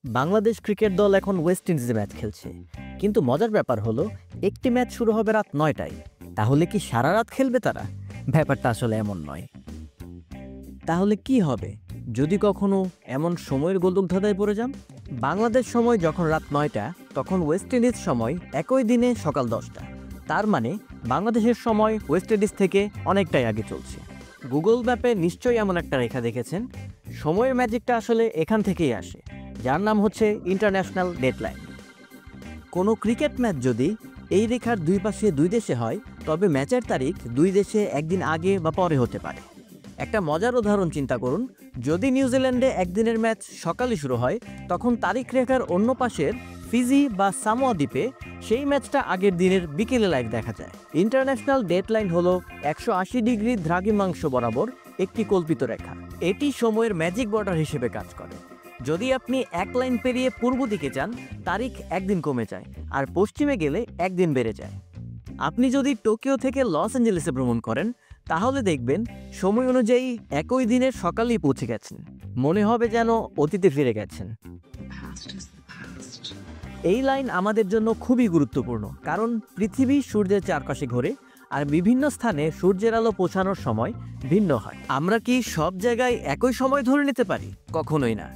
Bangladesh cricket দল এখন West ইন্ডিজে match খেলছে, কিন্তু মজার ব্যাপার হলো একটি ম্যাচ শুরু হবে রাত ৯টায়। তাহলে কি সারা রাত খেলবে তারা? ব্যাপারটা আসলে এমন নয়। তাহলে কি হবে যদি কখনো এমন সময়ের গোলকধাঁধায় পড়ে যান? বাংলাদেশ সময় যখন রাত ৯টা, তখন ওয়েস্ট ইন্ডিজ সময় একই দিনে সকাল 10টা। তার মানে বাংলাদেশের সময় ওয়েস্ট ইন্ডিজ থেকে অনেকটাই আগে চলছে। গুগল ম্যাপে নিশ্চয়ই এমন একটা রেখা দেখেছেন। সময়ের ম্যাজিকটা আসলে এখান থেকেই আসে, যার নাম হচ্ছে ইন্টারন্যাশনাল ডেডলাইন। কোনো ক্রিকেট ম্যাচ যদি এই রেখার দুই পাশে দুই দেশে হয়, তবে ম্যাচের তারিখ দুই দেশে একদিন আগে বা পরে হতে পারে। একটা মজার উদাহরণ চিন্তা করুন, যদি নিউজিল্যান্ডে একদিনের ম্যাচ সকালে শুরু হয়, তখন তারিখ রেখার অন্য পাশের ফিজি বা সামোয়া দ্বীপে সেই ম্যাচটা আগের দিনের বিকেলে লাইভ দেখা যায়। ইন্টারন্যাশনাল ডেডলাইন হলো 180 ডিগ্রি দ্রাঘিমাংশ বরাবর একটি কল্পিত রেখা। এটি সময়ের ম্যাজিক বর্ডার হিসেবে কাজ করে। যদি আপনি এক লাইন পেরিয়ে পূর্ব দিকে যান, তারিখ একদিন কমে যায়, আর পশ্চিমে গেলে একদিন বেড়ে যায়। আপনি যদি টোকিও থেকে লস অ্যাঞ্জেলেসে ভ্রমণ করেন, তাহলে দেখবেন সময় অনুযায়ী একই দিনের সকালেই পৌঁছে গেছেন। মনে হবে যেন অতীতে ফিরে গেছেন। এই লাইন আমাদের জন্য খুবই গুরুত্বপূর্ণ, কারণ পৃথিবী সূর্যের চারপাশে ঘোরে, আর বিভিন্ন স্থানে সূর্যের আলো পৌঁছানোর সময় ভিন্ন হয়। আমরা কি সব জায়গায় একই সময় ধরে নিতে পারি? কখনোই না।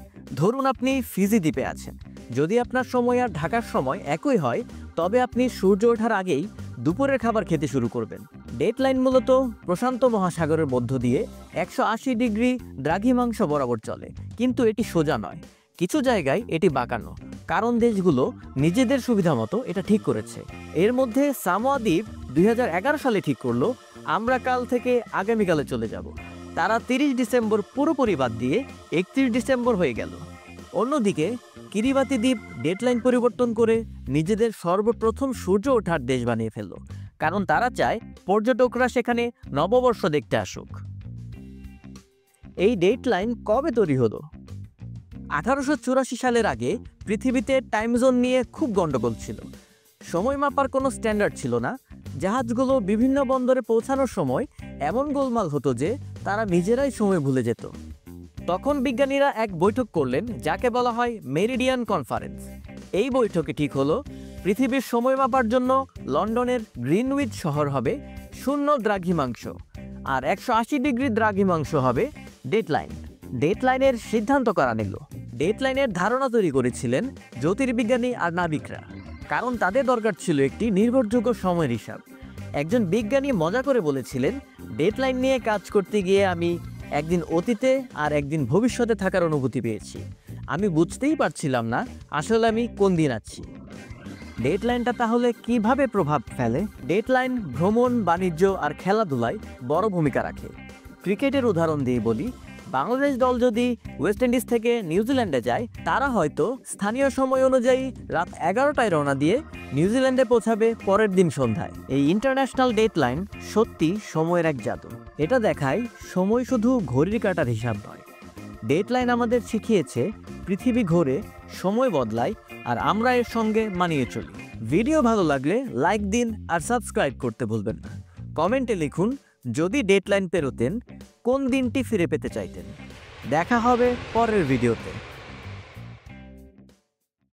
ধরুন আপনি ফিজি দ্বীপে আছেন। যদি আপনার সময় আর ঢাকার সময় একই হয়, তবে আপনি সূর্য ওঠার আগেই দুপুরের খাবার খেতে শুরু করবেন। ডেডলাইন মূলত প্রশান্ত মহাসাগরের মধ্য দিয়ে 180 ডিগ্রি দ্রাঘিমাংশ বরাবর চলে, কিন্তু এটি সোজা নয়। কিছু জায়গায় এটি বাঁকানো, কারণ দেশগুলো নিজেদের সুবিধা মতো এটা ঠিক করেছে। এর মধ্যে সামোয়া দ্বীপ 2011 সালে ঠিক করলো, আমরা কাল থেকে আগামীকালে চলে যাব। তারা 30 ডিসেম্বর পুরোপুরি বাদ দিয়ে 31 ডিসেম্বর হয়ে গেল। অন্যদিকে কিরিবাতি দ্বীপ ডেডলাইন পরিবর্তন করে নিজেদের সর্বপ্রথম সূর্য ওঠার দেশ বানিয়ে ফেলল, কারণ তারা চায় পর্যটকরা সেখানে নববর্ষ দেখতে আসুক। এই ডেডলাইন কবে তৈরি হলো? 1884 সালের আগে পৃথিবীতে টাইম জোন নিয়ে খুব গন্ডগোল ছিল। সময় মাপার কোনো স্ট্যান্ডার্ড ছিল না। জাহাজগুলো বিভিন্ন বন্দরে পৌঁছানোর সময় এমন গোলমাল হতো যে তারা নিজেরাই সময় ভুলে যেত। তখন বিজ্ঞানীরা এক বৈঠক করলেন, যাকে বলা হয় মেরিডিয়ান কনফারেন্স। এই বৈঠকে ঠিক হলো, পৃথিবীর সময় মাপার জন্য লন্ডনের গ্রিনউইচ শহর হবে 0 দ্রাঘিমাংশ, আর 180 ডিগ্রি দ্রাঘিমাংশ হবে ডেডলাইন। ডেডলাইনের সিদ্ধান্ত করা নিল। ডেডলাইনের ধারণা তৈরি করেছিলেন জ্যোতির্বিজ্ঞানী আর নাবিকরা, কারণ তাদের দরকার ছিল একটি নির্ভরযোগ্য সময়ের হিসাব। একজন বিজ্ঞানী মজা করে বলেছিলেন, ডেডলাইন নিয়ে কাজ করতে গিয়ে আমি একদিন অতীতে আর একদিন ভবিষ্যতে থাকার অনুভূতি পেয়েছি। আমি বুঝতেই পারছিলাম না আসলে আমি কোন দিন আছি। ডেডলাইনটা তাহলে কিভাবে প্রভাব ফেলে? ডেডলাইন ভ্রমণ, বাণিজ্য আর খেলাধুলায় বড় ভূমিকা রাখে। ক্রিকেটের উদাহরণ দিয়ে বলি, বাংলাদেশ দল যদি ওয়েস্ট ইন্ডিজ থেকে নিউজিল্যান্ডে যায়, তারা হয়তো স্থানীয় সময় অনুযায়ী রাত 11টায় রওনা দিয়ে নিউজিল্যান্ডে পৌঁছাবে পরের দিন সন্ধ্যায়। এই ইন্টারন্যাশনাল ডেডলাইন সত্যি সময়ের এক জাদু। এটা দেখায় সময় শুধু ঘড়ির কাঁটার হিসাব নয়। ডেডলাইন আমাদের শিখিয়েছে পৃথিবী ঘোরে, সময় বদলায়, আর আমরা এর সঙ্গে মানিয়ে চলি। ভিডিও ভালো লাগলে লাইক দিন আর সাবস্ক্রাইব করতে ভুলবেন না। কমেন্টে লিখুন যদি ডেডলাইন পেরোতেন কোন দিনটি ফিরে পেতে চাইতেন। দেখা হবে পরের ভিডিওতে।